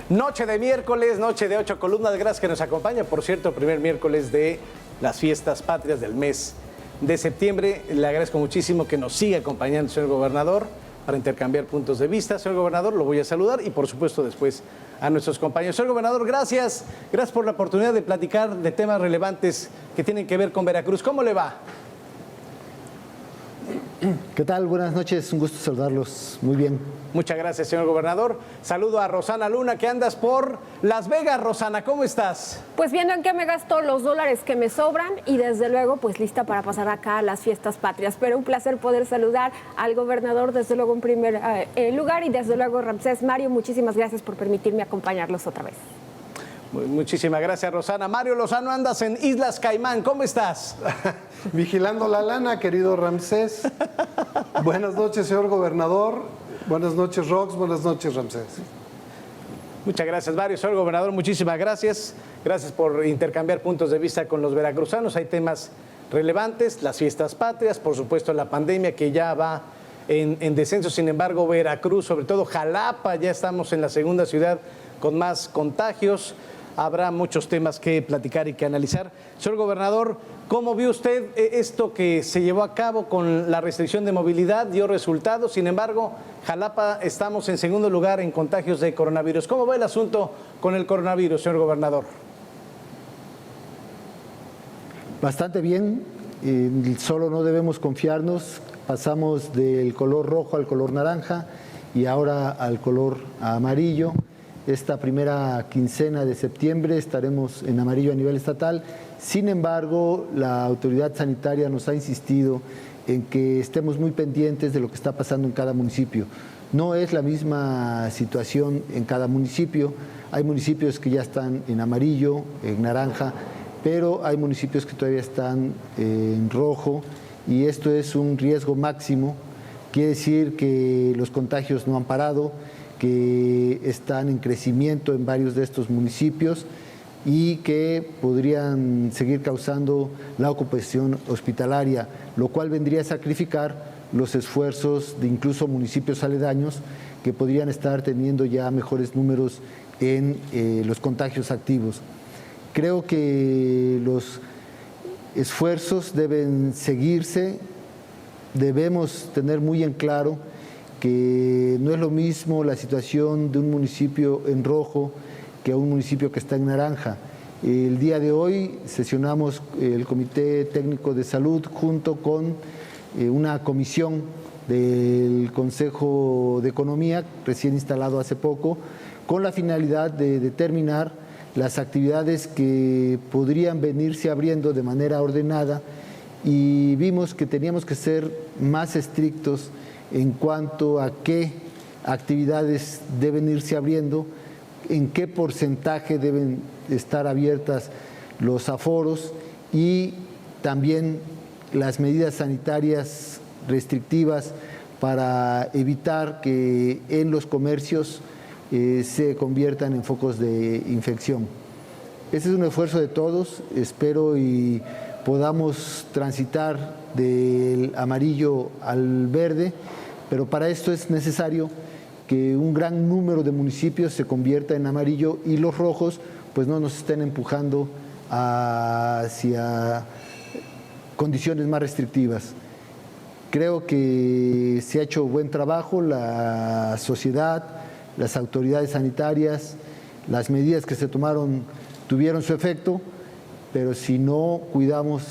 Noche de miércoles, noche de 8 columnas. Gracias que nos acompaña. Por cierto, primer miércoles de las fiestas patrias del mes de septiembre. Le agradezco muchísimo que nos siga acompañando, señor gobernador, para intercambiar puntos de vista. Señor gobernador, lo voy a saludar y por supuesto después a nuestros compañeros. Señor gobernador, gracias. Gracias por la oportunidad de platicar de temas relevantes que tienen que ver con Veracruz. ¿Cómo le va? ¿Qué tal? Buenas noches, un gusto saludarlos. Muy bien. Muchas gracias, señor gobernador. Saludo a Rosana Luna, que andas por Las Vegas. Rosana, ¿cómo estás? Pues viendo en qué me gasto los dólares que me sobran y desde luego pues lista para pasar acá a las fiestas patrias. Pero un placer poder saludar al gobernador desde luego en primer lugar y desde luego Ramsés. Mario, muchísimas gracias por permitirme acompañarlos otra vez. Muchísimas gracias, Rosana. Mario Lozano, andas en Islas Caimán. ¿Cómo estás? Vigilando la lana, querido Ramsés. Buenas noches, señor gobernador. Buenas noches, Rox. Buenas noches, Ramsés. Muchas gracias, Mario. Señor gobernador, muchísimas gracias. Gracias por intercambiar puntos de vista con los veracruzanos. Hay temas relevantes, las fiestas patrias, por supuesto la pandemia que ya va en descenso. Sin embargo, Veracruz, sobre todo Jalapa, ya estamos en la segunda ciudad con más contagios. Habrá muchos temas que platicar y que analizar. Señor gobernador, ¿cómo vio usted esto que se llevó a cabo con la restricción de movilidad? Dio resultados. Sin embargo, Jalapa estamos en segundo lugar en contagios de coronavirus. ¿Cómo va el asunto con el coronavirus, señor gobernador? Bastante bien. Solo no debemos confiarnos. Pasamos del color rojo al color naranja y ahora al color amarillo. Esta primera quincena de septiembre estaremos en amarillo a nivel estatal. Sin embargo, la autoridad sanitaria nos ha insistido en que estemos muy pendientes de lo que está pasando en cada municipio. No es la misma situación en cada municipio. Hay municipios que ya están en amarillo, en naranja, pero hay municipios que todavía están en rojo y esto es un riesgo máximo. Quiere decir que los contagios no han parado, que están en crecimiento en varios de estos municipios y que podrían seguir causando la ocupación hospitalaria, lo cual vendría a sacrificar los esfuerzos de incluso municipios aledaños que podrían estar teniendo ya mejores números en los contagios activos. Creo que los esfuerzos deben seguirse, debemos tener muy en claro que no es lo mismo la situación de un municipio en rojo que un municipio que está en naranja. El día de hoy sesionamos el Comité Técnico de Salud junto con una comisión del Consejo de Economía, recién instalado hace poco, con la finalidad de determinar las actividades que podrían venirse abriendo de manera ordenada y vimos que teníamos que ser más estrictos en cuanto a qué actividades deben irse abriendo, en qué porcentaje deben estar abiertas los aforos y también las medidas sanitarias restrictivas para evitar que en los comercios se conviertan en focos de infección. Ese es un esfuerzo de todos, espero y podamos transitar del amarillo al verde, pero para esto es necesario que un gran número de municipios se convierta en amarillo y los rojos pues no nos estén empujando hacia condiciones más restrictivas. Creo que se ha hecho buen trabajo, la sociedad, las autoridades sanitarias, las medidas que se tomaron tuvieron su efecto, pero si no cuidamos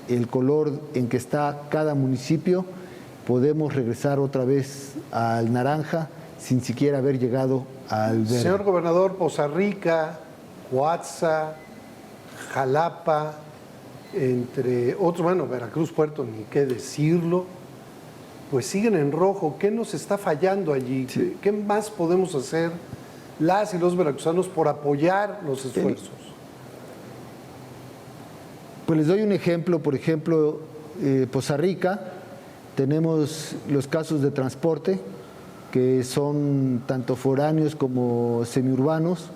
el color en que está cada municipio, podemos regresar otra vez al naranja sin siquiera haber llegado al verde. Señor gobernador, Poza Rica, Coatzá, Jalapa, entre otros, bueno, Veracruz, Puerto, ni qué decirlo, pues siguen en rojo. ¿Qué nos está fallando allí? Sí. ¿Qué más podemos hacer las y los veracruzanos por apoyar los esfuerzos? Pues les doy un ejemplo, por ejemplo, Poza Rica, tenemos los casos de transporte, que son tanto foráneos como semiurbanos.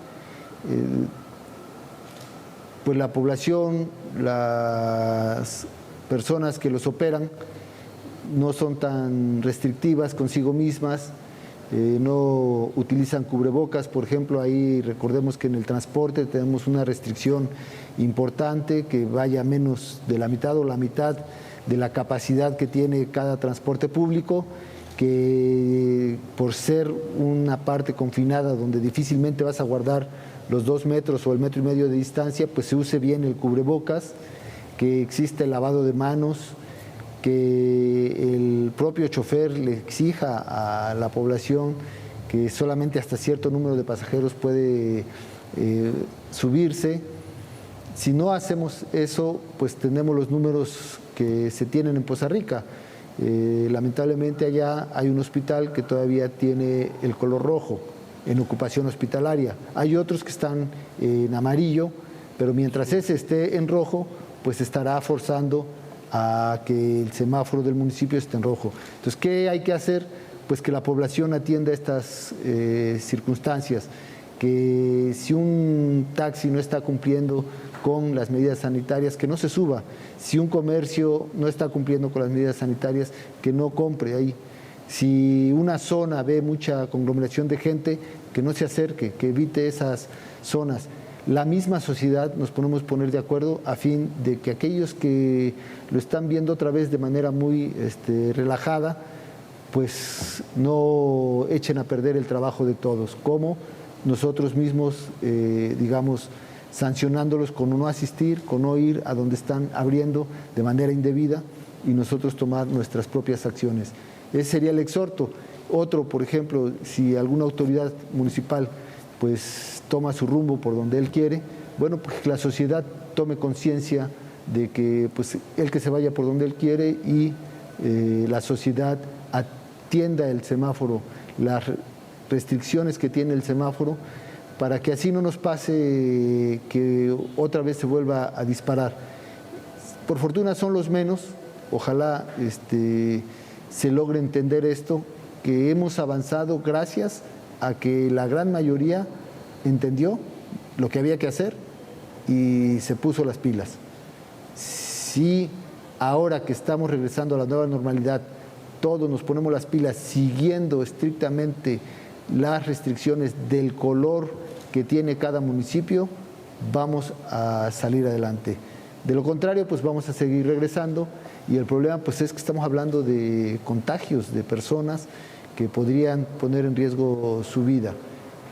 Pues la población, las personas que los operan, no son tan restrictivas consigo mismas, no utilizan cubrebocas, por ejemplo. Ahí recordemos que en el transporte tenemos una restricción importante, que vaya menos de la mitad o la mitad de la capacidad que tiene cada transporte público, que por ser una parte confinada donde difícilmente vas a guardar los 2 metros o el 1,5 metros de distancia, pues se use bien el cubrebocas, que existe el lavado de manos, que el propio chofer le exija a la población que solamente hasta cierto número de pasajeros puede subirse. Si no hacemos eso, pues tenemos los números que se tienen en Poza Rica. Lamentablemente allá hay un hospital que todavía tiene el color rojo en ocupación hospitalaria. Hay otros que están en amarillo, pero mientras ese esté en rojo, pues estará forzando a que el semáforo del municipio esté en rojo. Entonces, ¿qué hay que hacer? Pues que la población atienda estas circunstancias, que si un taxi no está cumpliendo con las medidas sanitarias, que no se suba. Si un comercio no está cumpliendo con las medidas sanitarias, que no compre ahí. Si una zona ve mucha conglomeración de gente, que no se acerque, que evite esas zonas. La misma sociedad nos podemos poner de acuerdo a fin de que aquellos que lo están viendo otra vez de manera muy relajada, pues no echen a perder el trabajo de todos, como nosotros mismos, digamos, sancionándolos con no asistir, con no ir a donde están abriendo de manera indebida y nosotros tomar nuestras propias acciones. Ese sería el exhorto. Otro, por ejemplo, si alguna autoridad municipal pues toma su rumbo por donde él quiere, bueno, pues que la sociedad tome conciencia de que pues él que se vaya por donde él quiere y la sociedad atienda el semáforo, las restricciones que tiene el semáforo, para que así no nos pase que otra vez se vuelva a disparar. Por fortuna son los menos, ojalá se logre entender esto, que hemos avanzado gracias a que la gran mayoría entendió lo que había que hacer y se puso las pilas. Si ahora que estamos regresando a la nueva normalidad, todos nos ponemos las pilas siguiendo estrictamente las restricciones del color que tiene cada municipio, vamos a salir adelante. De lo contrario, pues vamos a seguir regresando y el problema pues es que estamos hablando de contagios de personas que podrían poner en riesgo su vida.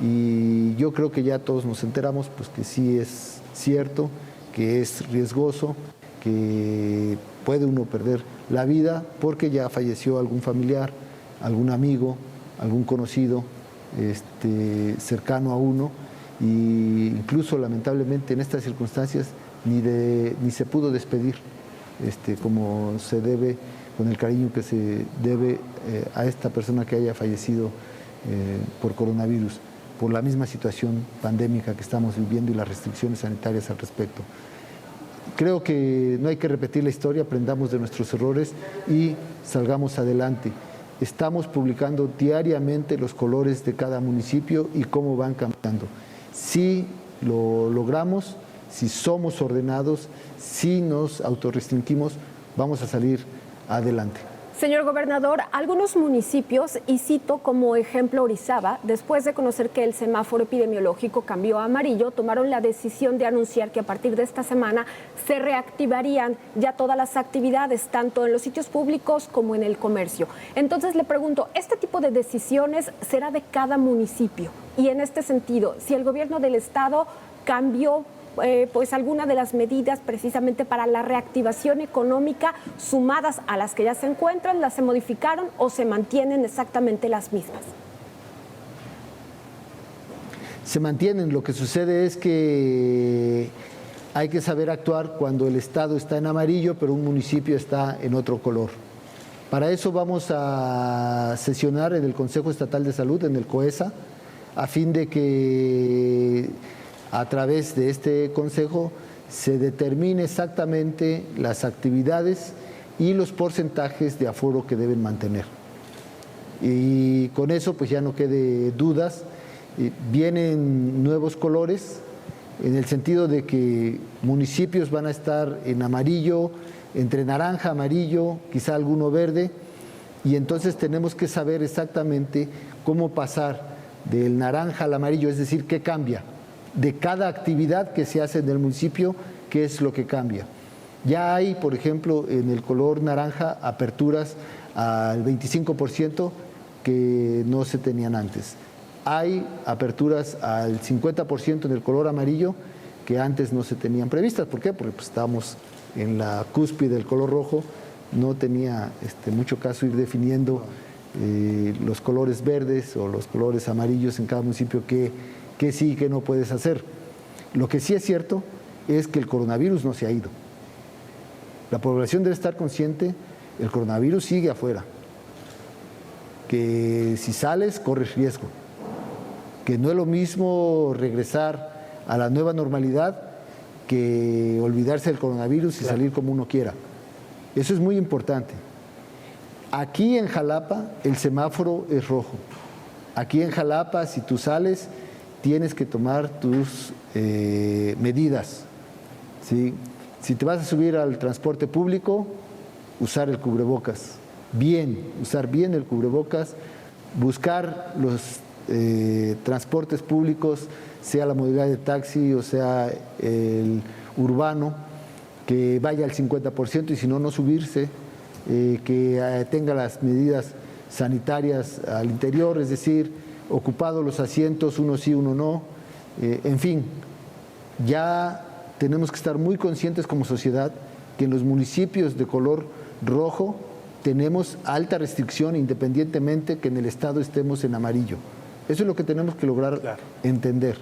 Y yo creo que ya todos nos enteramos pues que sí es cierto, que es riesgoso, que puede uno perder la vida porque ya falleció algún familiar, algún amigo, algún conocido cercano a uno, y incluso lamentablemente en estas circunstancias ni se pudo despedir como se debe, con el cariño que se debe a esta persona que haya fallecido por coronavirus, por la misma situación pandémica que estamos viviendo y las restricciones sanitarias al respecto. Creo que no hay que repetir la historia, aprendamos de nuestros errores y salgamos adelante. Estamos publicando diariamente los colores de cada municipio y cómo van cambiando. Si lo logramos, si somos ordenados, si nos autorrestringimos, vamos a salir adelante. Señor gobernador, algunos municipios, y cito como ejemplo Orizaba, después de conocer que el semáforo epidemiológico cambió a amarillo, tomaron la decisión de anunciar que a partir de esta semana se reactivarían ya todas las actividades, tanto en los sitios públicos como en el comercio. Entonces le pregunto, ¿este tipo de decisiones será de cada municipio? Y en este sentido, si el gobierno del estado cambió pues alguna de las medidas precisamente para la reactivación económica sumadas a las que ya se encuentran, ¿las se modificaron o se mantienen exactamente las mismas? Se mantienen. Lo que sucede es que hay que saber actuar cuando el estado está en amarillo, pero un municipio está en otro color. Para eso vamos a sesionar en el Consejo Estatal de Salud, en el COESA, a fin de que a través de este consejo se determine exactamente las actividades y los porcentajes de aforo que deben mantener. Y con eso pues ya no quede dudas. Vienen nuevos colores en el sentido de que municipios van a estar en amarillo, entre naranja, amarillo, quizá alguno verde, y entonces tenemos que saber exactamente cómo pasar del naranja al amarillo, es decir, qué cambia. De cada actividad que se hace en el municipio, qué es lo que cambia. Ya hay, por ejemplo, en el color naranja, aperturas al 25% que no se tenían antes. Hay aperturas al 50% en el color amarillo que antes no se tenían previstas. ¿Por qué? Porque pues, estábamos en la cúspide del color rojo, no tenía mucho caso ir definiendo los colores verdes o los colores amarillos en cada municipio que sí y que no puedes hacer. Lo que sí es cierto es que el coronavirus no se ha ido. La población debe estar consciente, el coronavirus sigue afuera, que si sales corres riesgo, que no es lo mismo regresar a la nueva normalidad que olvidarse del coronavirus y salir como uno quiera. Eso es muy importante. Aquí en Jalapa el semáforo es rojo. Aquí en Jalapa, si tú sales, tienes que tomar tus medidas, ¿sí? Si te vas a subir al transporte público, usar el cubrebocas. Usar bien el cubrebocas, buscar los transportes públicos, sea la modalidad de taxi o sea el urbano, que vaya al 50% y si no, no subirse, que tenga las medidas sanitarias al interior, es decir, ocupados los asientos, uno sí, uno no, en fin, ya tenemos que estar muy conscientes como sociedad que en los municipios de color rojo tenemos alta restricción independientemente que en el estado estemos en amarillo. Eso es lo que tenemos que lograr entender.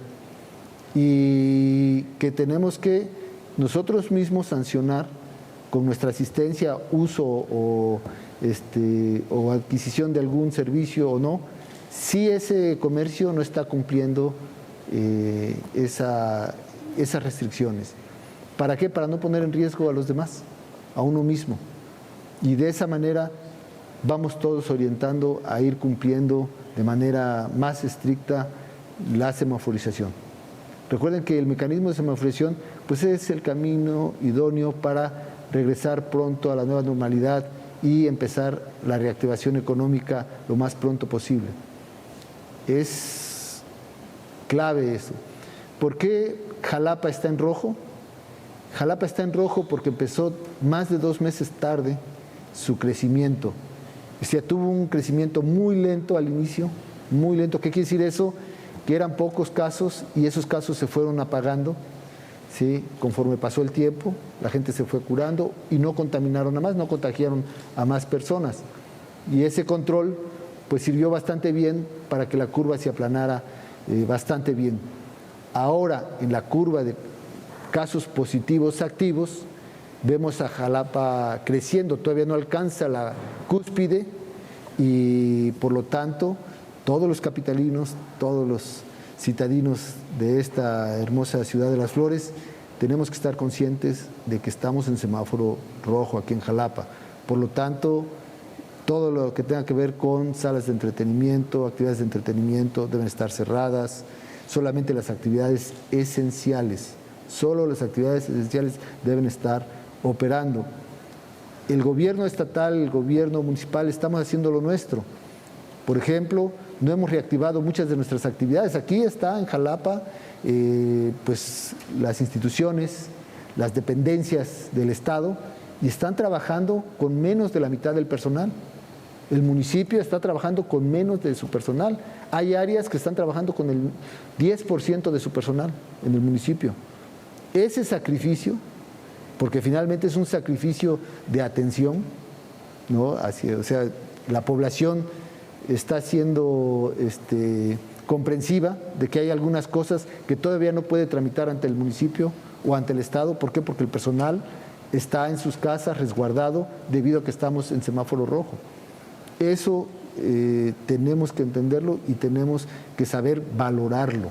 Y que tenemos que nosotros mismos sancionar con nuestra asistencia, uso o adquisición de algún servicio o no, si ese comercio no está cumpliendo esas restricciones. ¿Para qué? Para no poner en riesgo a los demás, a uno mismo. Y de esa manera vamos todos orientando a ir cumpliendo de manera más estricta la semaforización. Recuerden que el mecanismo de semaforización pues es el camino idóneo para regresar pronto a la nueva normalidad y empezar la reactivación económica lo más pronto posible. Es clave eso. ¿Por qué Jalapa está en rojo? Jalapa está en rojo porque empezó más de 2 meses tarde su crecimiento. O sea, tuvo un crecimiento muy lento al inicio, muy lento. ¿Qué quiere decir eso? Que eran pocos casos y esos casos se fueron apagando, ¿sí? Conforme pasó el tiempo, la gente se fue curando y no contaminaron a más, no contagiaron a más personas. Y ese control pues sirvió bastante bien para que la curva se aplanara bastante bien. Ahora, en la curva de casos positivos activos, vemos a Jalapa creciendo, todavía no alcanza la cúspide y por lo tanto todos los capitalinos, todos los citadinos de esta hermosa ciudad de Las Flores tenemos que estar conscientes de que estamos en semáforo rojo aquí en Jalapa. Por lo tanto, todo lo que tenga que ver con salas de entretenimiento, actividades de entretenimiento deben estar cerradas, solamente las actividades esenciales, solo las actividades esenciales deben estar operando. El gobierno estatal, el gobierno municipal, estamos haciendo lo nuestro. Por ejemplo, no hemos reactivado muchas de nuestras actividades. Aquí está en Jalapa, pues las instituciones, las dependencias del Estado, y están trabajando con menos de la mitad del personal. El municipio está trabajando con menos de su personal. Hay áreas que están trabajando con el 10% de su personal en el municipio. Ese sacrificio, porque finalmente es un sacrificio de atención, ¿no? O sea, la población está siendo comprensiva de que hay algunas cosas que todavía no puede tramitar ante el municipio o ante el Estado. ¿Por qué? Porque el personal está en sus casas resguardado debido a que estamos en semáforo rojo. Eso tenemos que entenderlo y tenemos que saber valorarlo.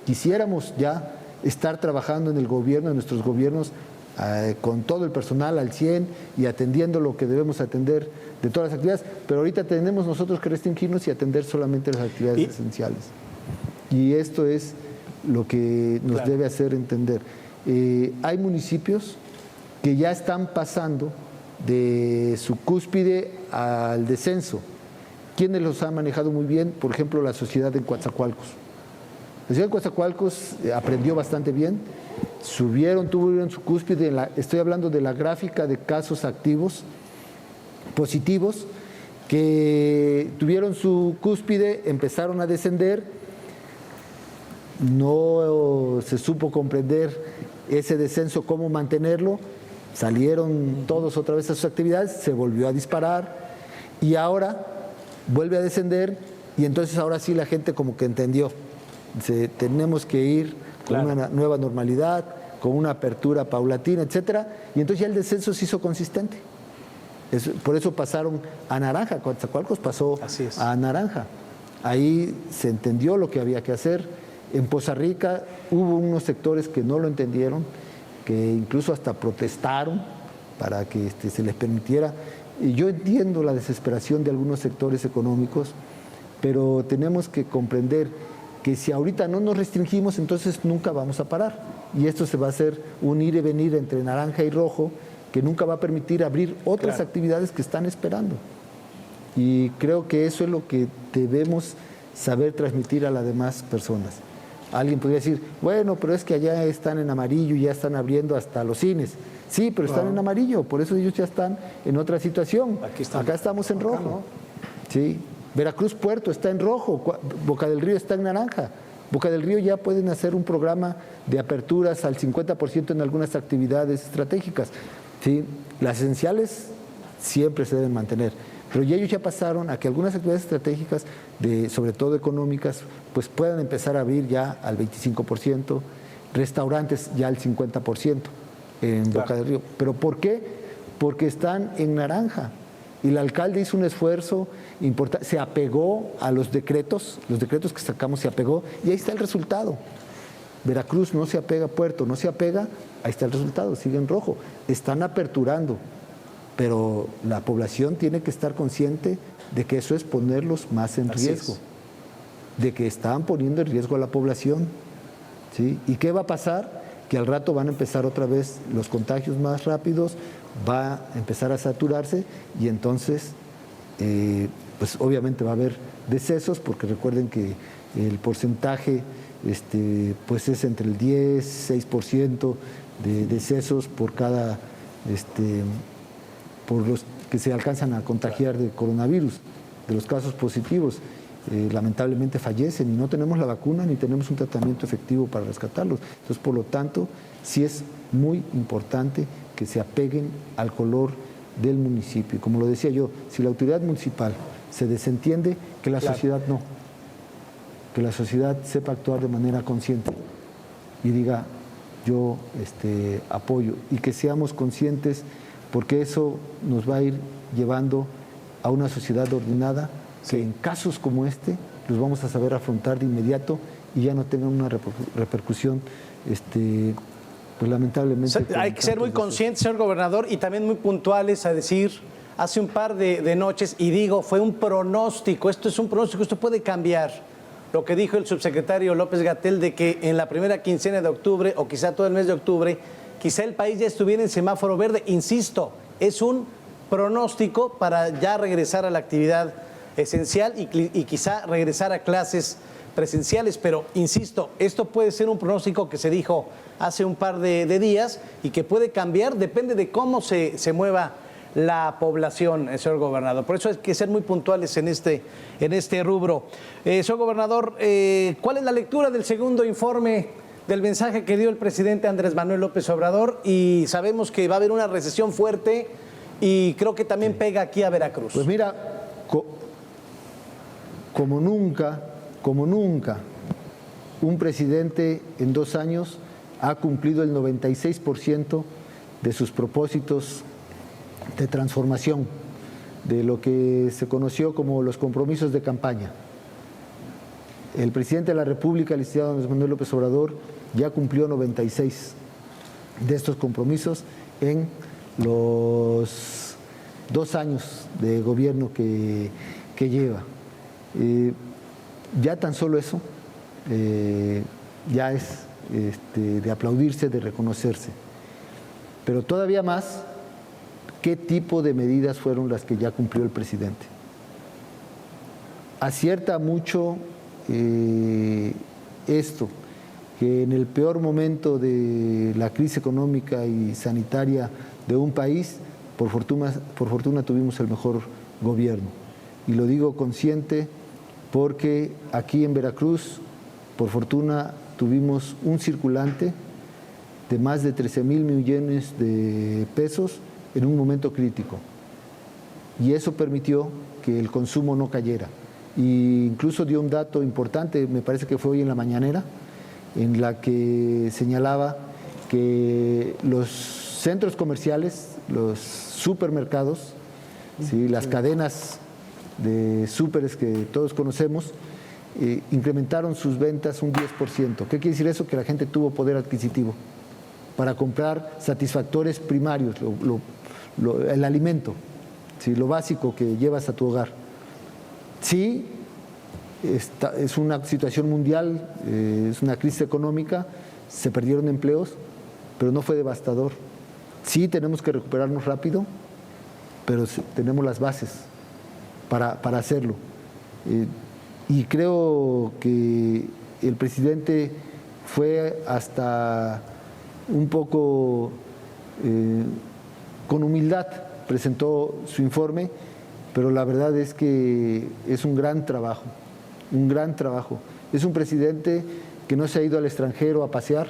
Quisiéramos ya estar trabajando en el gobierno, en nuestros gobiernos, con todo el personal al 100 y atendiendo lo que debemos atender de todas las actividades, pero ahorita tenemos nosotros que restringirnos y atender solamente las actividades esenciales. Y esto es lo que nos debe hacer entender. Hay municipios que ya están pasando de su cúspide al descenso. ¿Quiénes los han manejado muy bien? Por ejemplo, la sociedad en Coatzacoalcos. La sociedad en Coatzacoalcos aprendió bastante bien, tuvieron su cúspide, estoy hablando de la gráfica de casos activos positivos, que tuvieron su cúspide, empezaron a descender, no se supo comprender ese descenso, cómo mantenerlo, salieron todos otra vez a sus actividades, se volvió a disparar y ahora vuelve a descender y entonces ahora sí la gente como que entendió, tenemos que ir con una nueva normalidad, con una apertura paulatina, etcétera, y entonces ya el descenso se hizo consistente. Por eso pasaron a naranja, Coatzacoalcos pasó a naranja. Ahí se entendió lo que había que hacer. En Poza Rica hubo unos sectores que no lo entendieron, que incluso hasta protestaron para que se les permitiera. Y yo entiendo la desesperación de algunos sectores económicos, pero tenemos que comprender que si ahorita no nos restringimos, entonces nunca vamos a parar. Y esto se va a hacer un ir y venir entre naranja y rojo, que nunca va a permitir abrir otras actividades que están esperando. Y creo que eso es lo que debemos saber transmitir a las demás personas. Alguien podría decir, bueno, pero es que allá están en amarillo y ya están abriendo hasta los cines. Sí, pero están en amarillo, por eso ellos ya están en otra situación. Acá estamos en rojo. ¿No? Sí. Veracruz Puerto está en rojo, Boca del Río está en naranja. Boca del Río ya pueden hacer un programa de aperturas al 50% en algunas actividades estratégicas. ¿Sí? Las esenciales siempre se deben mantener, pero ya ellos ya pasaron a que algunas actividades estratégicas, sobre todo económicas, pues puedan empezar a abrir ya al 25%, restaurantes ya al 50% en Boca del Río. ¿Pero por qué? Porque están en naranja. Y el alcalde hizo un esfuerzo importante, se apegó a los decretos que sacamos se apegó, y ahí está el resultado. Veracruz no se apega, Puerto no se apega, ahí está el resultado, sigue en rojo. Están aperturando, pero la población tiene que estar consciente de que eso es ponerlos más en riesgo, de que están poniendo en riesgo a la población. ¿Sí? ¿Y qué va a pasar? Que al rato van a empezar otra vez los contagios más rápidos, va a empezar a saturarse y entonces, pues obviamente va a haber decesos, porque recuerden que el porcentaje pues es entre el 10-6% de decesos por cada, por los que se alcanzan a contagiar de coronavirus, de los casos positivos. Lamentablemente fallecen y no tenemos la vacuna ni tenemos un tratamiento efectivo para rescatarlos. Entonces, por lo tanto, sí es muy importante que se apeguen al color del municipio. Como lo decía yo, si la autoridad municipal se desentiende, que la sociedad no. Que la sociedad sepa actuar de manera consciente y diga, yo apoyo, y que seamos conscientes, porque eso nos va a ir llevando a una sociedad ordenada, que en casos como este los vamos a saber afrontar de inmediato y ya no tengan una repercusión, pues lamentablemente. Hay que ser muy conscientes, señor gobernador, y también muy puntuales a decir, hace un par de noches, y digo, fue un pronóstico, esto es un pronóstico, esto puede cambiar. Lo que dijo el subsecretario López-Gatell de que en la primera quincena de octubre, o quizá todo el mes de octubre, quizá el país ya estuviera en semáforo verde. Insisto, es un pronóstico para ya regresar a la actividad esencial y quizá regresar a clases presenciales, pero insisto, esto puede ser un pronóstico que se dijo hace un par de días y que puede cambiar, depende de cómo se mueva la población, señor gobernador. Por eso hay que ser muy puntuales en este rubro. Señor gobernador, ¿cuál es la lectura del segundo informe del mensaje que dio el presidente Andrés Manuel López Obrador? Y sabemos que va a haber una recesión fuerte y creo que también pega aquí a Veracruz. Pues mira, como nunca, un presidente en 2 años ha cumplido el 96% de sus propósitos de transformación, de lo que se conoció como los compromisos de campaña. El presidente de la República, el licenciado Andrés Manuel López Obrador, ya cumplió 96 de estos compromisos en los 2 años de gobierno que lleva. Ya tan solo eso ya es de aplaudirse, de reconocerse. Pero todavía más qué tipo de medidas fueron las que ya cumplió el presidente. Acierta mucho esto, que en el peor momento de la crisis económica y sanitaria de un país, por fortuna tuvimos el mejor gobierno. Y lo digo consciente porque aquí en Veracruz, por fortuna, tuvimos un circulante de más de 13,000 millones de pesos en un momento crítico. Y eso permitió que el consumo no cayera. E incluso dio un dato importante, me parece que fue hoy en la mañanera, en la que señalaba que los centros comerciales, los supermercados, ¿sí?, las cadenas de súperes que todos conocemos, incrementaron sus ventas un 10%. ¿Qué quiere decir eso? Que la gente tuvo poder adquisitivo para comprar satisfactores primarios, el alimento, ¿sí?, lo básico que llevas a tu hogar. Sí, es una situación mundial, es una crisis económica, se perdieron empleos, pero no fue devastador. Sí, tenemos que recuperarnos rápido, pero tenemos las bases para hacerlo. Y creo que el presidente fue hasta un poco con humildad, presentó su informe, pero la verdad es que es un gran trabajo, un gran trabajo. Es un presidente que no se ha ido al extranjero a pasear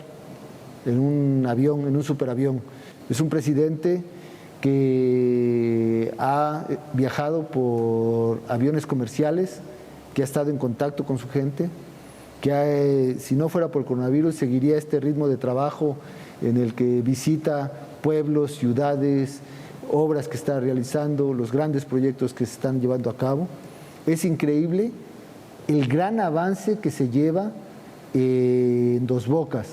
en un avión, en un superavión. Es un presidente que ha viajado por aviones comerciales, que ha estado en contacto con su gente, que si no fuera por el coronavirus seguiría este ritmo de trabajo en el que visita pueblos, ciudades, obras que está realizando, los grandes proyectos que se están llevando a cabo. Es increíble el gran avance que se lleva en Dos Bocas,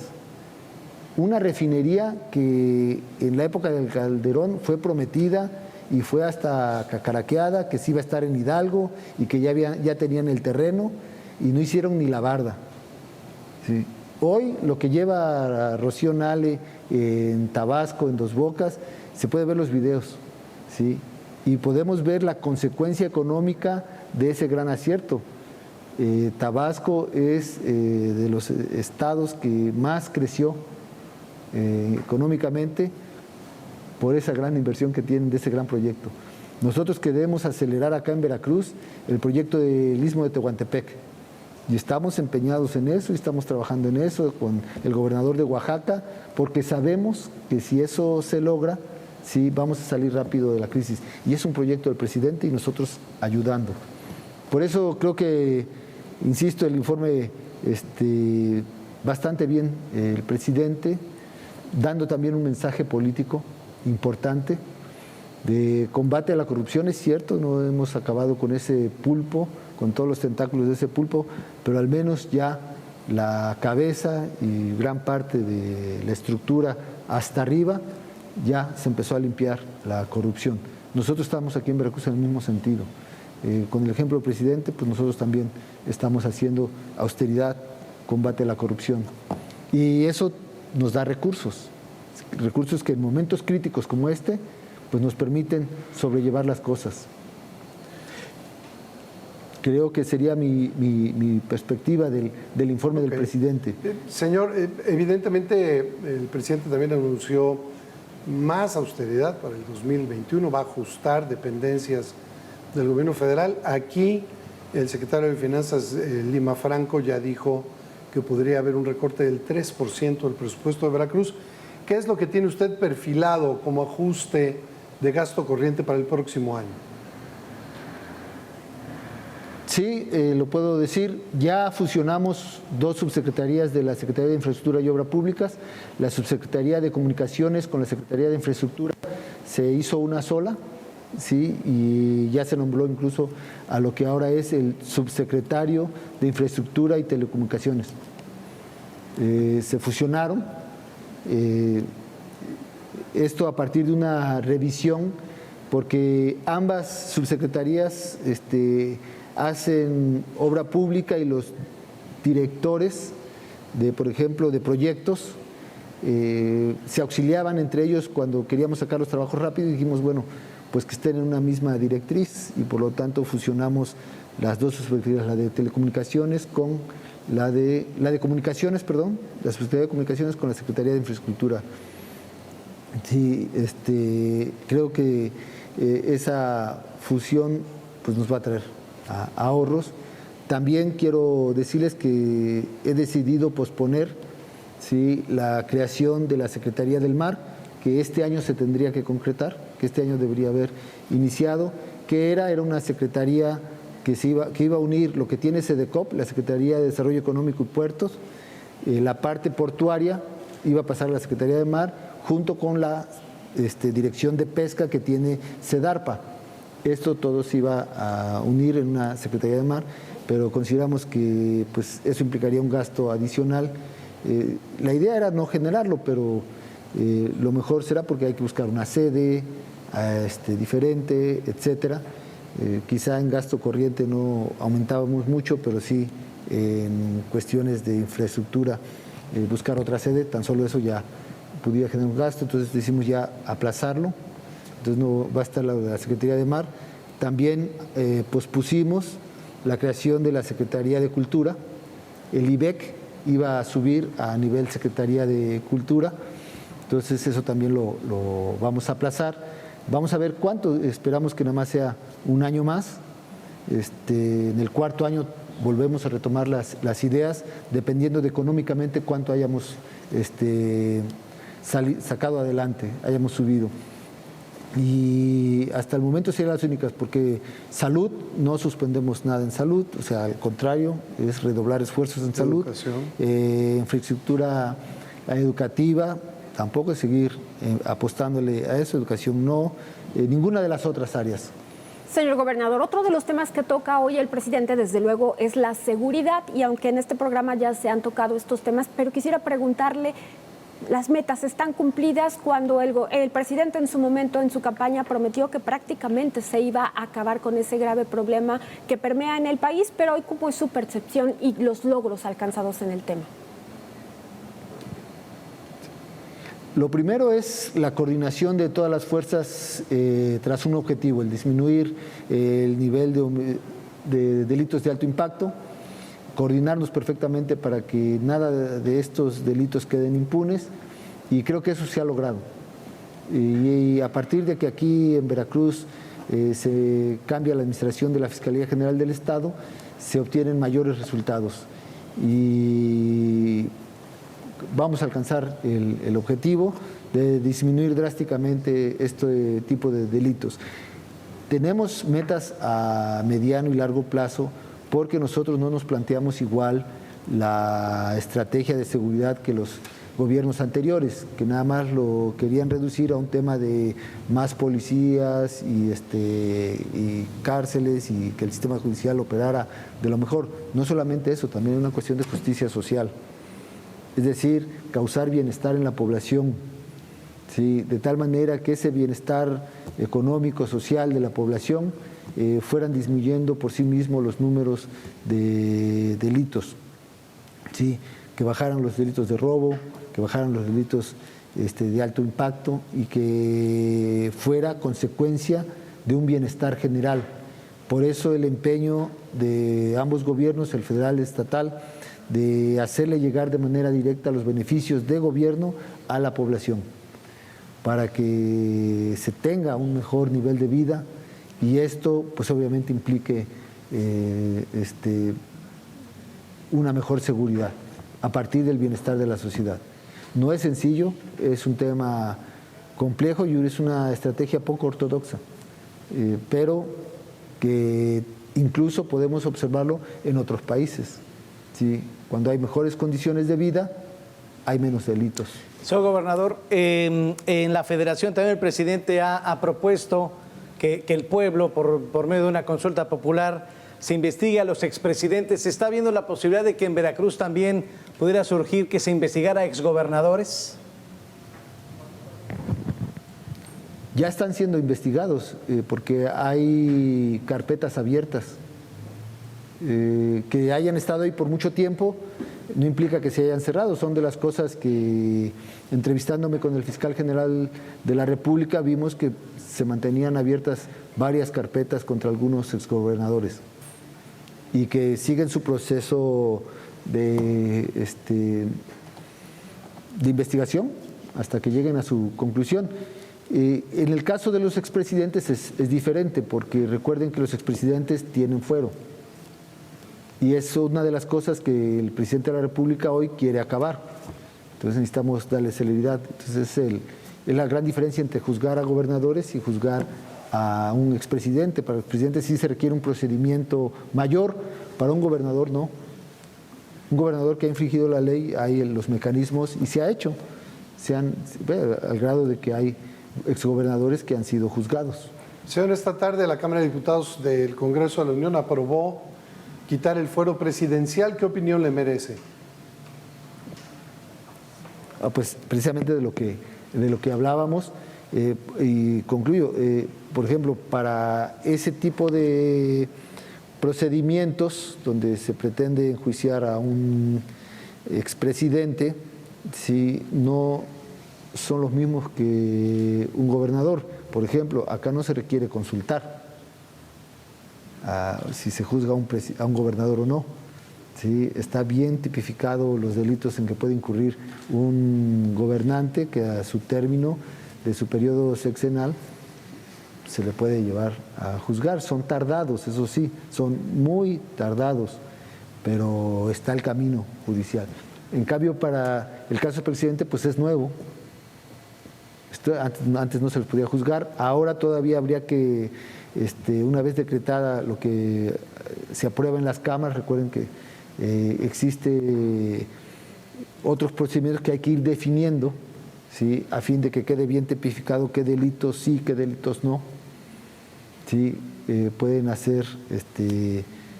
una refinería que en la época del Calderón fue prometida y fue hasta cacaraqueada, que sí iba a estar en Hidalgo y que ya tenían el terreno y no hicieron ni la barda. Sí. Hoy lo que lleva Rocío Nale en Tabasco, en Dos Bocas, se puede ver los videos, ¿sí?, y podemos ver la consecuencia económica de ese gran acierto. Tabasco es de los estados que más creció económicamente por esa gran inversión que tienen de ese gran proyecto. Nosotros queremos acelerar acá en Veracruz el proyecto del Istmo de Tehuantepec y estamos empeñados en eso y estamos trabajando en eso con el gobernador de Oaxaca, porque sabemos que si eso se logra, sí, vamos a salir rápido de la crisis. Y es un proyecto del presidente y nosotros ayudando. Por eso creo que, insisto, el informe bastante bien el presidente, dando también un mensaje político importante de combate a la corrupción. Es cierto, no hemos acabado con ese pulpo, con todos los tentáculos de ese pulpo, pero al menos ya la cabeza y gran parte de la estructura hasta arriba ya se empezó a limpiar la corrupción. Nosotros estamos aquí en Veracruz en el mismo sentido. Con el ejemplo del presidente, pues nosotros también estamos haciendo austeridad, combate a la corrupción. Y eso nos da recursos que en momentos críticos como este, pues nos permiten sobrellevar las cosas. Creo que sería mi perspectiva del informe del presidente. Señor, evidentemente el presidente también anunció más austeridad para el 2021, va a ajustar dependencias del gobierno federal. Aquí el secretario de Finanzas, Lima Franco, ya dijo que podría haber un recorte del 3% del presupuesto de Veracruz. ¿Qué es lo que tiene usted perfilado como ajuste de gasto corriente para el próximo año? Sí, lo puedo decir. Ya fusionamos dos subsecretarías de la Secretaría de Infraestructura y Obras Públicas. La Subsecretaría de Comunicaciones con la Secretaría de Infraestructura se hizo una sola, sí, y ya se nombró incluso a lo que ahora es el Subsecretario de Infraestructura y Telecomunicaciones. Se fusionaron. Esto a partir de una revisión, porque ambas subsecretarías hacen obra pública y los directores de, por ejemplo, de proyectos, se auxiliaban entre ellos cuando queríamos sacar los trabajos rápido y dijimos, bueno, pues que estén en una misma directriz y por lo tanto fusionamos las dos subsecretarías, la de telecomunicaciones con la de comunicaciones, perdón, la Subsecretaría de Comunicaciones con la Secretaría de Infraestructura. Sí, creo que esa fusión pues nos va a traer ahorros. También quiero decirles que he decidido posponer, ¿sí?, la creación de la Secretaría del Mar, que este año se tendría que concretar, que este año debería haber iniciado, que era una secretaría que iba a unir lo que tiene SEDECOP, la Secretaría de Desarrollo Económico y Puertos, la parte portuaria iba a pasar a la Secretaría de Mar, junto con la Dirección de Pesca que tiene SEDARPA. Esto todo se iba a unir en una Secretaría de Mar, pero consideramos que pues, eso implicaría un gasto adicional. La idea era no generarlo, pero lo mejor será porque hay que buscar una sede diferente, etcétera. Quizá en gasto corriente no aumentábamos mucho, pero sí en cuestiones de infraestructura, buscar otra sede, tan solo eso ya pudiera generar un gasto, entonces decidimos ya aplazarlo, entonces no va a estar la Secretaría de Mar. También pospusimos la creación de la Secretaría de Cultura, el IBEC iba a subir a nivel Secretaría de Cultura, entonces eso también lo vamos a aplazar. Vamos a ver cuánto, esperamos que nada más sea un año más. En el cuarto año volvemos a retomar las ideas, dependiendo de económicamente cuánto hayamos sacado adelante, hayamos subido. Y hasta el momento serían las únicas, porque salud, no suspendemos nada en salud, o sea, al contrario, es redoblar esfuerzos en salud. Infraestructura educativa, tampoco es seguir apostándole a eso, educación no, ninguna de las otras áreas. Señor gobernador, otro de los temas que toca hoy el presidente, desde luego, es la seguridad, y aunque en este programa ya se han tocado estos temas, pero quisiera preguntarle, ¿las metas están cumplidas cuando el presidente en su momento, en su campaña, prometió que prácticamente se iba a acabar con ese grave problema que permea en el país, pero hoy cómo es su percepción y los logros alcanzados en el tema? Lo primero es la coordinación de todas las fuerzas tras un objetivo, el disminuir el nivel de delitos de alto impacto, coordinarnos perfectamente para que nada de estos delitos queden impunes, y creo que eso se ha logrado. Y a partir de que aquí en Veracruz se cambia la administración de la Fiscalía General del Estado, se obtienen mayores resultados. Y vamos a alcanzar el objetivo de disminuir drásticamente este tipo de delitos. Tenemos metas a mediano y largo plazo porque nosotros no nos planteamos igual la estrategia de seguridad que los gobiernos anteriores, que nada más lo querían reducir a un tema de más policías y cárceles y que el sistema judicial operara de lo mejor. No solamente eso, también es una cuestión de justicia social. Es decir, causar bienestar en la población, ¿sí?, de tal manera que ese bienestar económico, social de la población fueran disminuyendo por sí mismos los números de delitos, ¿sí?, que bajaran los delitos de robo, que bajaran los delitos de alto impacto y que fuera consecuencia de un bienestar general. Por eso el empeño de ambos gobiernos, el federal y el estatal, de hacerle llegar de manera directa los beneficios de gobierno a la población, para que se tenga un mejor nivel de vida, y esto pues obviamente implique una mejor seguridad a partir del bienestar de la sociedad. No es sencillo, es un tema complejo y es una estrategia poco ortodoxa, pero que incluso podemos observarlo en otros países. ¿Sí? Cuando hay mejores condiciones de vida, hay menos delitos. Señor gobernador, en la federación también el presidente ha propuesto que el pueblo, por medio de una consulta popular, se investigue a los expresidentes. ¿Se está viendo la posibilidad de que en Veracruz también pudiera surgir que se investigara a exgobernadores? Ya están siendo investigados porque hay carpetas abiertas que hayan estado ahí por mucho tiempo, no implica que se hayan cerrado, son de las cosas que, entrevistándome con el fiscal general de la República, vimos que se mantenían abiertas varias carpetas contra algunos exgobernadores y que siguen su proceso de investigación hasta que lleguen a su conclusión. En el caso de los expresidentes es diferente, porque recuerden que los expresidentes tienen fuero. Y es una de las cosas que el presidente de la República hoy quiere acabar. Entonces necesitamos darle celeridad. Entonces es la gran diferencia entre juzgar a gobernadores y juzgar a un expresidente. Para el expresidente sí se requiere un procedimiento mayor, para un gobernador no. Un gobernador que ha infringido la ley, hay los mecanismos y se ha hecho. Al grado de que hay exgobernadores que han sido juzgados. Señor, esta tarde la Cámara de Diputados del Congreso de la Unión aprobó quitar el fuero presidencial. ¿Qué opinión le merece? Pues precisamente de lo que hablábamos, y concluyo, por ejemplo, para ese tipo de procedimientos donde se pretende enjuiciar a un expresidente, si no son los mismos que un gobernador. Por ejemplo, acá no se requiere consultar si se juzga a un gobernador o no. ¿Sí? Está bien tipificado los delitos en que puede incurrir un gobernante que a su término de su periodo sexenal se le puede llevar a juzgar. Son tardados, eso sí, son muy tardados, pero está el camino judicial. En cambio, para el caso del presidente, pues es nuevo. Antes no se les podía juzgar, ahora todavía habría que, una vez decretada lo que se aprueba en las cámaras, recuerden que existe otros procedimientos que hay que ir definiendo, ¿sí? A fin de que quede bien tipificado qué delitos sí, qué delitos no. ¿Sí? Pueden hacer,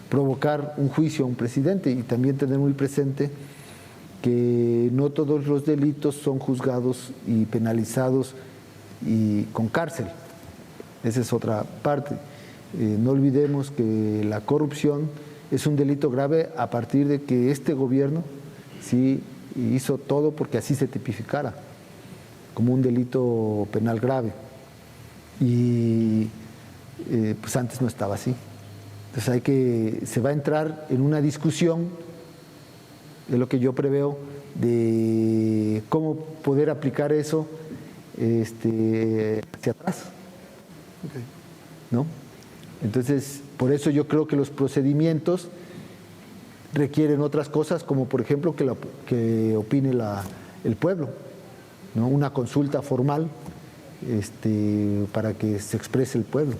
provocar un juicio a un presidente, y también tener muy presente que no todos los delitos son juzgados y penalizados y con cárcel. Esa es otra parte. No olvidemos que la corrupción es un delito grave a partir de que este gobierno sí hizo todo porque así se tipificara como un delito penal grave. Y pues antes no estaba así. Entonces se va a entrar en una discusión, de lo que yo preveo, de cómo poder aplicar eso hacia atrás. Okay. ¿No? Entonces, por eso yo creo que los procedimientos requieren otras cosas, como por ejemplo que opine el pueblo, ¿no? Una consulta formal para que se exprese el pueblo.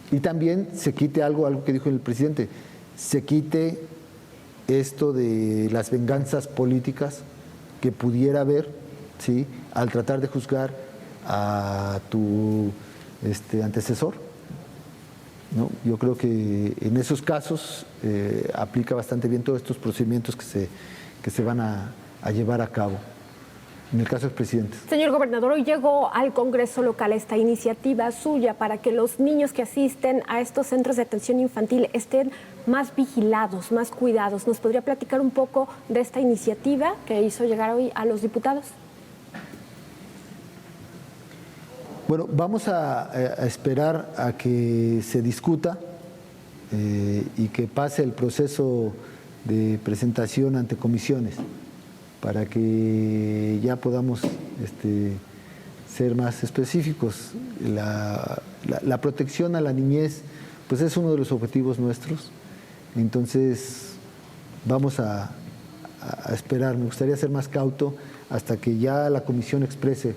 Y también se quite algo que dijo el presidente, se quite esto de las venganzas políticas que pudiera haber, ¿sí? Al tratar de juzgar a tu antecesor, ¿no? Yo creo que en esos casos aplica bastante bien todos estos procedimientos que se van a llevar a cabo. En el caso del presidente. Señor gobernador, hoy llegó al Congreso local esta iniciativa suya para que los niños que asisten a estos centros de atención infantil estén más vigilados, más cuidados. ¿Nos podría platicar un poco de esta iniciativa que hizo llegar hoy a los diputados? Bueno, vamos a esperar a que se discuta y que pase el proceso de presentación ante comisiones, para que ya podamos ser más específicos. La protección a la niñez pues es uno de los objetivos nuestros, entonces vamos a esperar. Me gustaría ser más cauto hasta que ya la comisión exprese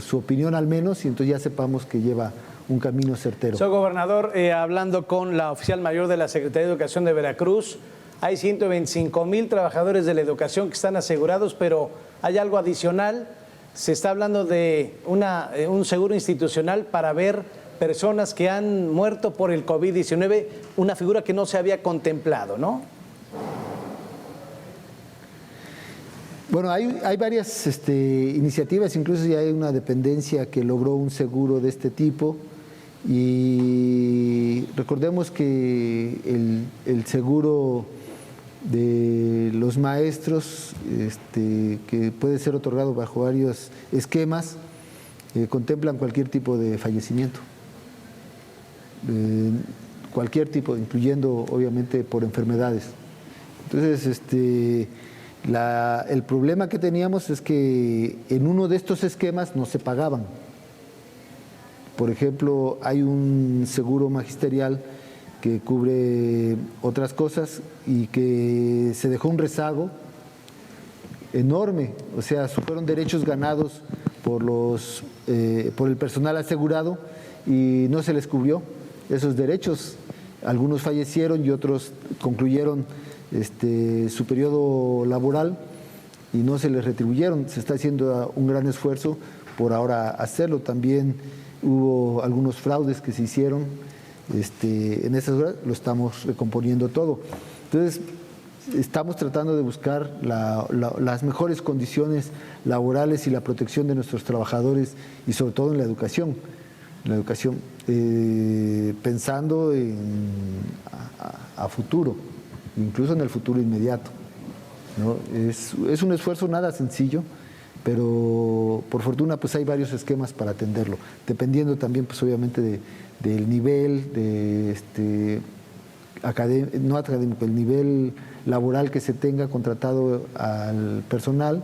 su opinión al menos, y entonces ya sepamos que lleva un camino certero. Soy gobernador, hablando con la oficial mayor de la Secretaría de Educación de Veracruz. Hay 125,000 trabajadores de la educación que están asegurados, pero hay algo adicional. Se está hablando de un seguro institucional para ver personas que han muerto por el COVID-19, una figura que no se había contemplado, ¿no? Bueno, hay varias iniciativas, incluso ya hay una dependencia que logró un seguro de este tipo, y recordemos que el seguro de los maestros, que puede ser otorgado bajo varios esquemas, contemplan cualquier tipo de fallecimiento. Cualquier tipo, incluyendo obviamente por enfermedades. Entonces, el problema que teníamos es que en uno de estos esquemas no se pagaban. Por ejemplo, hay un seguro magisterial que cubre otras cosas y que se dejó un rezago enorme, o sea, fueron derechos ganados por el personal asegurado y no se les cubrió esos derechos. Algunos fallecieron y otros concluyeron su periodo laboral y no se les retribuyeron. Se está haciendo un gran esfuerzo por ahora hacerlo. También hubo algunos fraudes que se hicieron. En esas horas lo estamos recomponiendo todo. Entonces, estamos tratando de buscar las mejores condiciones laborales y la protección de nuestros trabajadores y sobre todo en la educación. Pensando a futuro, incluso en el futuro inmediato, ¿no? Es un esfuerzo nada sencillo, pero por fortuna pues hay varios esquemas para atenderlo, dependiendo también pues obviamente del nivel no académico, el nivel laboral que se tenga contratado al personal,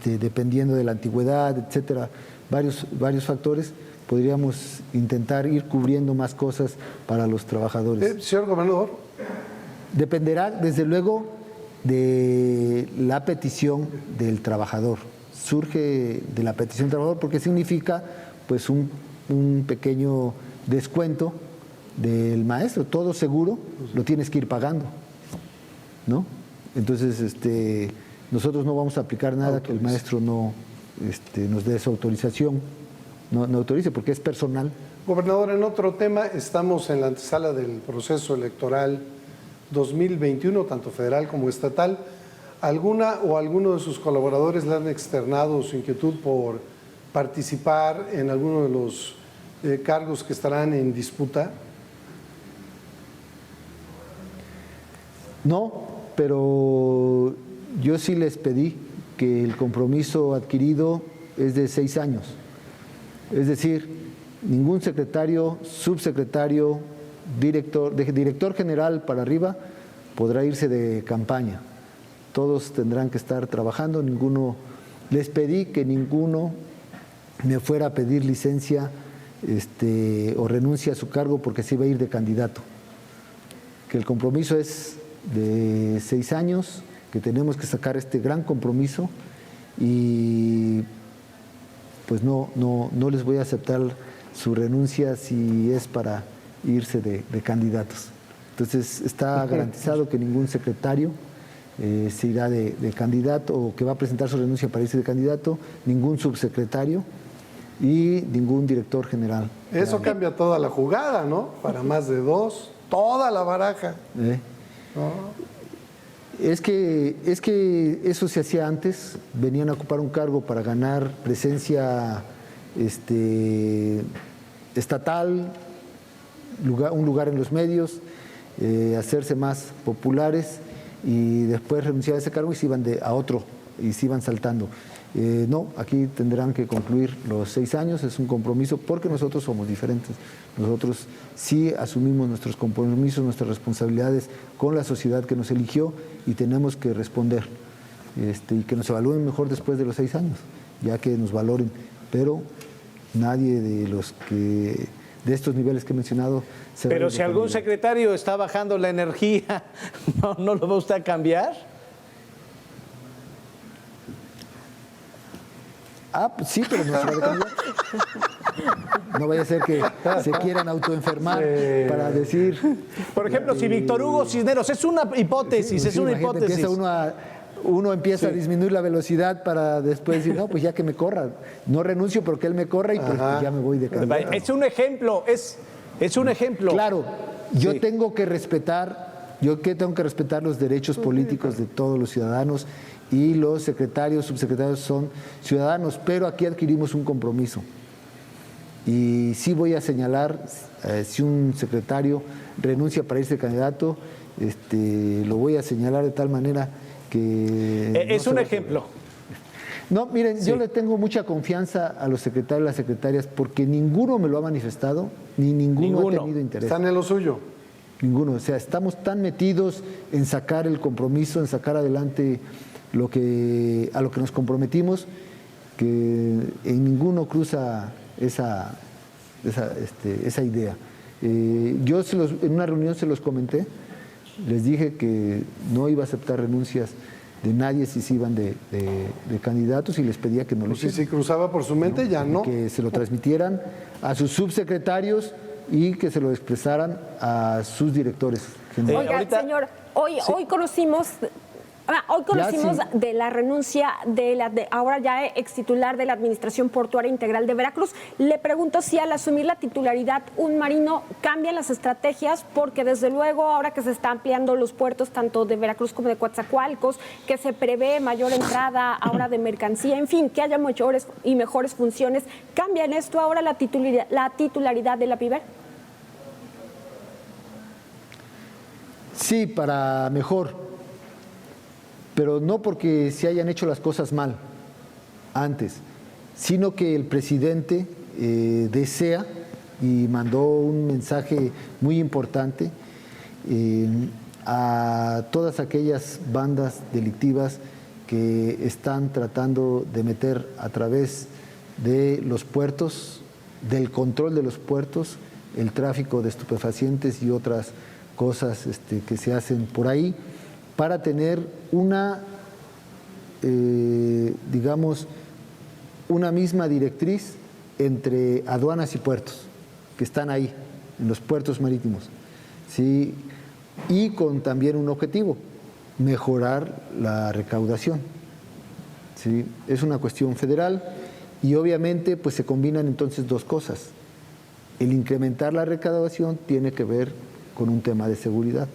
dependiendo de la antigüedad, etcétera, varios factores. Podríamos intentar ir cubriendo más cosas para los trabajadores. Señor gobernador. Dependerá, desde luego, de la petición del trabajador. Surge de la petición del trabajador porque significa pues un pequeño descuento del maestro. Todo seguro lo tienes que ir pagando, ¿no? Entonces, nosotros no vamos a aplicar nada que el maestro no nos dé esa autorización. No autorice porque es personal. Gobernador, en otro tema, estamos en la antesala del proceso electoral 2021, tanto federal como estatal. ¿Alguna o alguno de sus colaboradores le han externado su inquietud por participar en alguno de los cargos que estarán en disputa? No, pero yo sí les pedí que el compromiso adquirido es de 6 años. Es decir, ningún secretario, subsecretario, director general para arriba podrá irse de campaña. Todos tendrán que estar trabajando. Les pedí que ninguno me fuera a pedir licencia o renuncia a su cargo porque se iba a ir de candidato. Que el compromiso es de 6 años, que tenemos que sacar este gran compromiso y pues no les voy a aceptar su renuncia si es para irse de candidatos. Entonces está garantizado que ningún secretario se irá de candidato o que va a presentar su renuncia para irse de candidato, ningún subsecretario y ningún director general. Eso cambia toda la jugada, ¿no? Para más de 2, toda la baraja. ¿No? Es que eso se hacía antes, venían a ocupar un cargo para ganar presencia estatal, un lugar en los medios, hacerse más populares y después renunciar a ese cargo y se iban a otro y se iban saltando. No, aquí tendrán que concluir los 6 años, es un compromiso porque nosotros somos diferentes. Nosotros sí asumimos nuestros compromisos, nuestras responsabilidades con la sociedad que nos eligió y tenemos que responder y que nos evalúen mejor después de los 6 años, ya que nos valoren. Pero nadie de estos niveles que he mencionado se va a ir Pero de si algún candidato. secretario está bajando la energía, ¿no lo va usted a cambiar? Pues sí, pero no se va de candidato. No vaya a ser que se quieran autoenfermar para decir... Por ejemplo, si Víctor Hugo Cisneros, es una hipótesis, es una imagínate, hipótesis. uno empieza a disminuir la velocidad para después decir, no, pues ya que me corra. No renuncio porque él me corra y pues ya me voy de candidato. Es un ejemplo, es un ejemplo. Claro, yo Sí. tengo que respetar los derechos políticos de todos los ciudadanos y los secretarios, subsecretarios son ciudadanos, pero aquí adquirimos un compromiso. Y sí voy a señalar si un secretario renuncia para irse candidato lo voy a señalar de tal manera que... Es un ejemplo. No, miren, yo le tengo mucha confianza a los secretarios y las secretarias porque ninguno me lo ha manifestado, ni ninguno ha tenido interés. Están en lo suyo. Ninguno. O sea, estamos tan metidos en sacar el compromiso, en sacar adelante a lo que nos comprometimos, que en ninguno cruza esa idea. Yo en una reunión se los comenté, les dije que no iba a aceptar renuncias de nadie si se iban de candidatos y les pedía que no lo hicieran. Si cruzaba por su mente, ya no. Que se lo transmitieran a sus subsecretarios y que se lo expresaran a sus directores generales. Oiga, ahorita- señor, hoy conocimos de la renuncia de ahora ya ex titular de la Administración Portuaria Integral de Veracruz. Le pregunto si al asumir la titularidad un marino cambian las estrategias, porque desde luego ahora que se están ampliando los puertos tanto de Veracruz como de Coatzacoalcos, que se prevé mayor entrada ahora de mercancía, en fin, que haya mayores y mejores funciones, ¿cambia en esto ahora la titularidad de la PIBER? Sí, para mejor, pero no porque se hayan hecho las cosas mal antes, sino que el presidente desea y mandó un mensaje muy importante a todas aquellas bandas delictivas que están tratando de meter a través de los puertos, del control de los puertos, el tráfico de estupefacientes y otras cosas que se hacen por ahí, para tener digamos, una misma directriz entre aduanas y puertos, que están ahí, en los puertos marítimos, ¿sí? Y con también un objetivo, mejorar la recaudación, ¿sí? Es una cuestión federal y obviamente pues se combinan entonces dos cosas. El incrementar la recaudación tiene que ver con un tema de seguridad.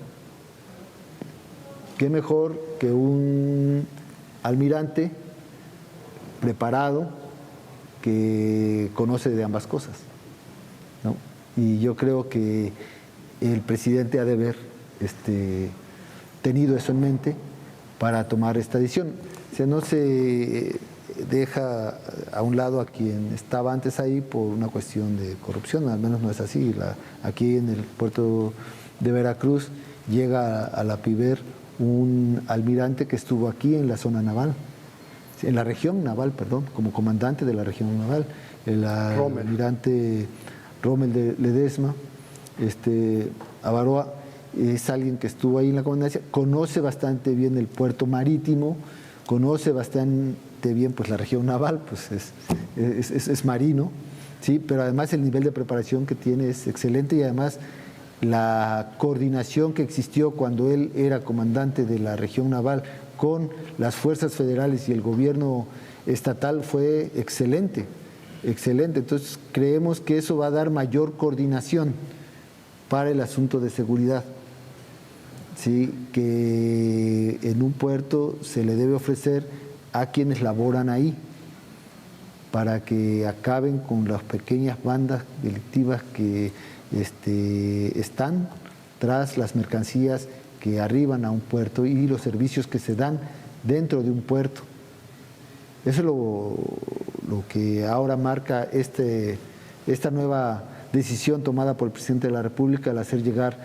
¿Qué mejor que un almirante preparado que conoce de ambas cosas, ¿no? Y yo creo que el presidente ha de haber tenido eso en mente para tomar esta decisión. O sea, no se deja a un lado a quien estaba antes ahí por una cuestión de corrupción, al menos no es así. Aquí en el puerto de Veracruz llega a la PIBER un almirante que estuvo aquí en la zona naval, en la región naval, perdón, como comandante de la región naval, el almirante Rommel Ledesma, Avaroa, es alguien que estuvo ahí en la comandancia, conoce bastante bien el puerto marítimo, conoce bastante bien pues la región naval, pues es marino, sí, pero además el nivel de preparación que tiene es excelente y además la coordinación que existió cuando él era comandante de la región naval con las fuerzas federales y el gobierno estatal fue excelente, excelente. Entonces creemos que eso va a dar mayor coordinación para el asunto de seguridad, ¿sí? Que en un puerto se le debe ofrecer a quienes laboran ahí para que acaben con las pequeñas bandas delictivas que están tras las mercancías que arriban a un puerto y los servicios que se dan dentro de un puerto. Eso es lo que ahora marca esta nueva decisión tomada por el presidente de la República al hacer llegar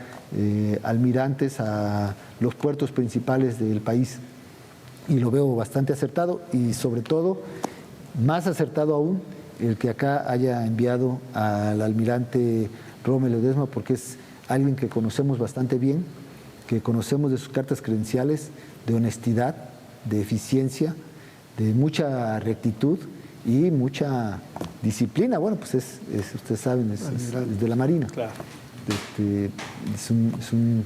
almirantes a los puertos principales del país. Y lo veo bastante acertado y sobre todo, más acertado aún, el que acá haya enviado al almirante Rommel Ledesma, porque es alguien que conocemos bastante bien, que conocemos de sus cartas credenciales, de honestidad, de eficiencia, de mucha rectitud y mucha disciplina. Bueno, pues ustedes saben, es de la Marina. Claro. Es un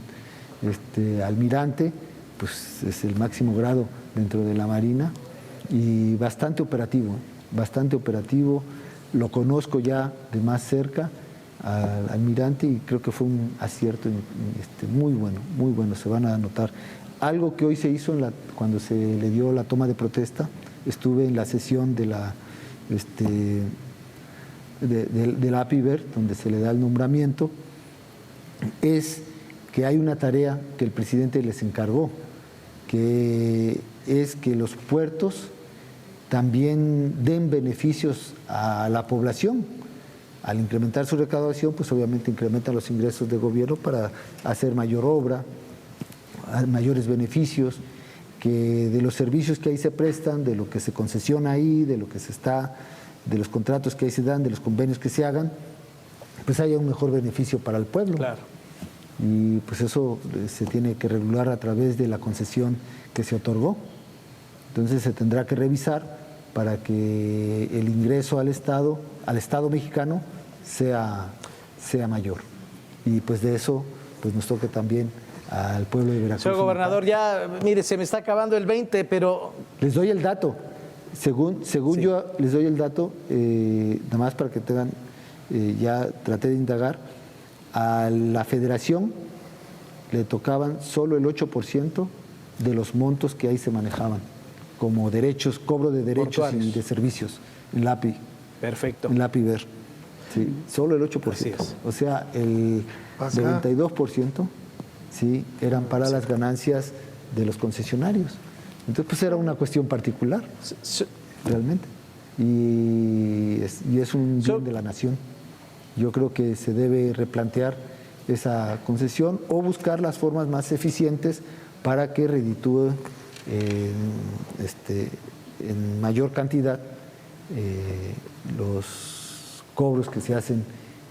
almirante, pues es el máximo grado dentro de la Marina y bastante operativo, lo conozco ya de más cerca al almirante y creo que fue un acierto muy bueno, se van a notar. Algo que hoy se hizo cuando se le dio la toma de protesta, estuve en la sesión de la APIVER, donde se le da el nombramiento, es que hay una tarea que el presidente les encargó, que es que los puertos también den beneficios a la población. Al incrementar su recaudación, pues obviamente incrementan los ingresos de gobierno para hacer mayor obra, mayores beneficios, que de los servicios que ahí se prestan, de lo que se concesiona ahí, de lo que se está, de los contratos que ahí se dan, de los convenios que se hagan, pues haya un mejor beneficio para el pueblo. Claro. Y pues eso se tiene que regular a través de la concesión que se otorgó. Entonces se tendrá que revisar para que el ingreso al Estado mexicano sea mayor. Y pues de eso pues nos toca también al pueblo de Veracruz. Señor gobernador, ya, mire, se me está acabando el 20, pero... Les doy el dato. Según Sí. yo les doy el dato, nada más para que tengan, ya traté de indagar, a la federación le tocaban solo el 8% de los montos que ahí se manejaban, como derechos, cobro de derechos Portuarios. y de servicios en la API, Perfecto. en la API Ver. Sí, solo el 8%. Así es. O sea, el Ajá. 92% sí, eran para las ganancias de los concesionarios. Entonces, pues era una cuestión particular, realmente. Y es un bien de la nación. Yo creo que se debe replantear esa concesión o buscar las formas más eficientes para que reditúe en mayor cantidad los cobros que se hacen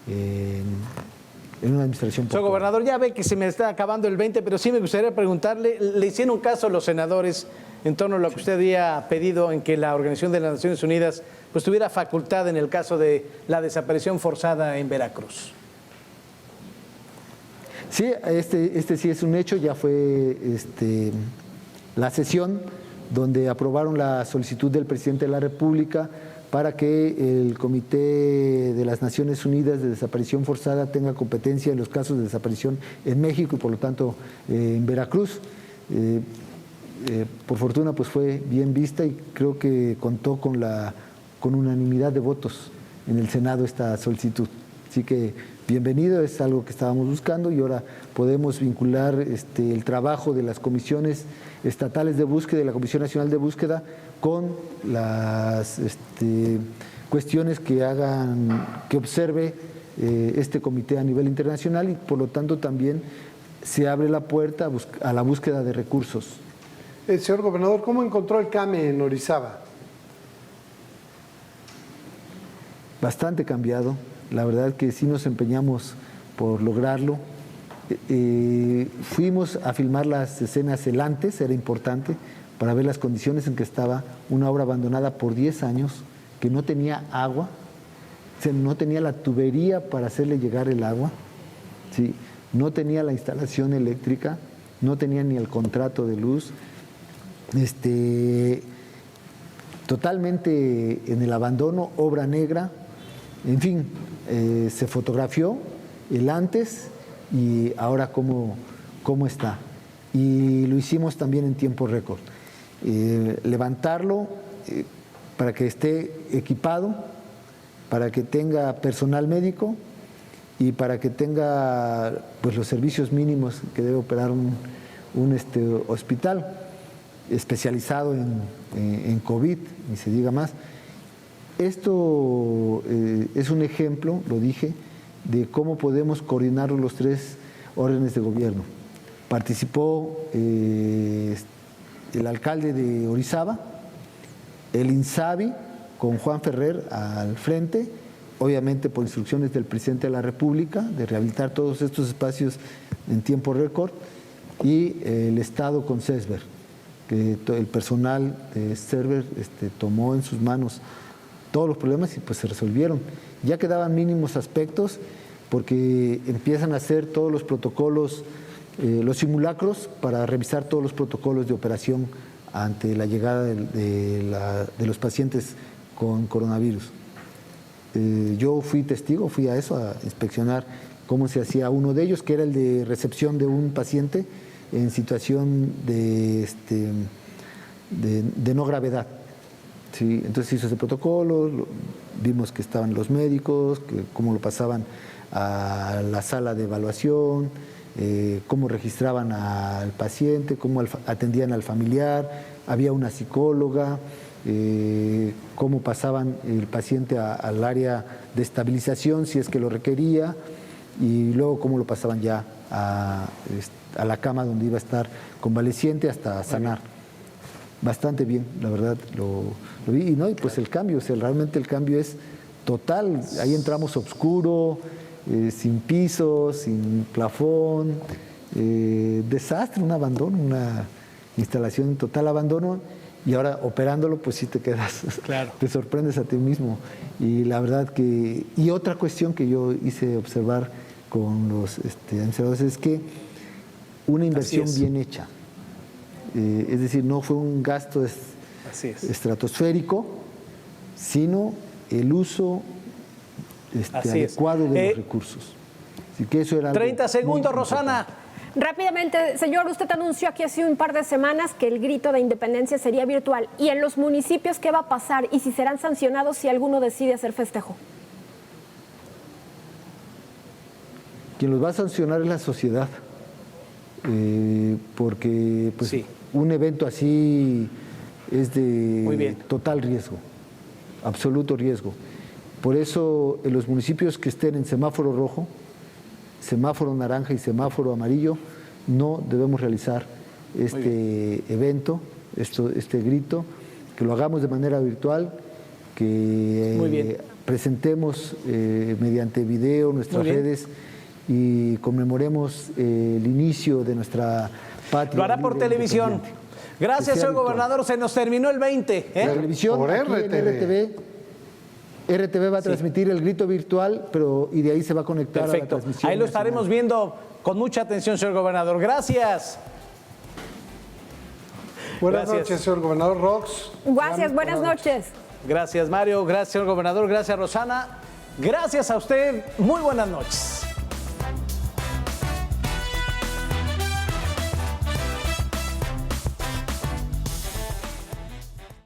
en una administración Señor portuaria. gobernador, ya ve que se me está acabando el 20, pero sí me gustaría preguntarle, ¿le hicieron caso a los senadores en torno a lo que usted había pedido en que la Organización de las Naciones Unidas pues tuviera facultad en el caso de la desaparición forzada en Veracruz? Sí, este sí es un hecho, ya fue la sesión donde aprobaron la solicitud del presidente de la República para que el Comité de las Naciones Unidas de Desaparición Forzada tenga competencia en los casos de desaparición en México y por lo tanto en Veracruz. Por fortuna pues fue bien vista y creo que contó con unanimidad de votos en el Senado esta solicitud. Así que bienvenido, es algo que estábamos buscando y ahora podemos vincular el trabajo de las comisiones estatales de búsqueda y la Comisión Nacional de Búsqueda con las cuestiones que observe este comité a nivel internacional y por lo tanto también se abre la puerta a la búsqueda de recursos. Señor gobernador, ¿cómo encontró el CAME en Orizaba? Bastante cambiado, la verdad que sí nos empeñamos por lograrlo. Fuimos a filmar las escenas el antes, era importante, para ver las condiciones en que estaba una obra abandonada por 10 años, que no tenía agua, no tenía la tubería para hacerle llegar el agua, ¿sí? No tenía la instalación eléctrica, no tenía ni el contrato de luz, totalmente en el abandono, obra negra, en fin, se fotografió el antes y ahora cómo está. Y lo hicimos también en tiempo récord. Levantarlo para que esté equipado, para que tenga personal médico y para que tenga pues, los servicios mínimos que debe operar un hospital especializado en COVID, ni se diga más. Esto es un ejemplo, lo dije, de cómo podemos coordinar los tres órdenes de gobierno. Participó el alcalde de Orizaba, el INSABI con Juan Ferrer al frente, obviamente por instrucciones del presidente de la República, de rehabilitar todos estos espacios en tiempo récord, y el Estado con CESBER, que el personal de CESBER tomó en sus manos todos los problemas y pues se resolvieron. Ya quedaban mínimos aspectos porque empiezan a hacer todos los protocolos, los simulacros para revisar todos los protocolos de operación ante la llegada de los pacientes con coronavirus. Yo fui testigo, fui a eso, a inspeccionar cómo se hacía uno de ellos, que era el de recepción de un paciente en situación de no gravedad. Sí, entonces hizo ese protocolo, vimos que estaban los médicos, cómo lo pasaban a la sala de evaluación, cómo registraban al paciente, cómo atendían al familiar, había una psicóloga, cómo pasaban el paciente al área de estabilización si es que lo requería, y luego cómo lo pasaban ya a la cama donde iba a estar convaleciente hasta sanar. Bastante bien, la verdad, lo vi. Y no, y pues el cambio, o sea, realmente el cambio es total. Ahí entramos oscuro, sin piso, sin plafón, desastre, un abandono, una instalación en total abandono. Y ahora operándolo, pues sí te quedas, Claro. te sorprendes a ti mismo. Y la verdad que, y otra cuestión que yo hice observar con los anestesiólogos es que una inversión bien hecha, es decir, no fue un gasto Así es. estratosférico, sino el uso Así es. adecuado de los recursos. Así que eso era algo 30 muy segundos, importante. Rosana. Rápidamente, señor, usted anunció aquí hace un par de semanas que el grito de independencia sería virtual. ¿Y en los municipios qué va a pasar? ¿Y si serán sancionados si alguno decide hacer festejo? Quien los va a sancionar es la sociedad, porque pues, Sí. un evento así es Muy bien. de total riesgo, absoluto riesgo. Por eso en los municipios que estén en semáforo rojo, semáforo naranja y semáforo amarillo, no debemos realizar este evento, este grito, que lo hagamos de manera virtual, que Muy bien. presentemos mediante video nuestras Muy bien. redes y conmemoremos el inicio de nuestra patria. Lo hará por libre e televisión. independiente. Gracias, Que sea señor virtual. gobernador. Se nos terminó el 20. La televisión, Por aquí en RTV. RTV va a transmitir el grito virtual, y de ahí se va a conectar a la Perfecto. transmisión Ahí lo nacional. estaremos viendo con mucha atención, señor gobernador. Gracias. Buenas Gracias. noches, señor gobernador Rox. Gracias, buenas noches. Gracias, Mario. Gracias, señor gobernador. Gracias, Rosana. Gracias a usted. Muy buenas noches.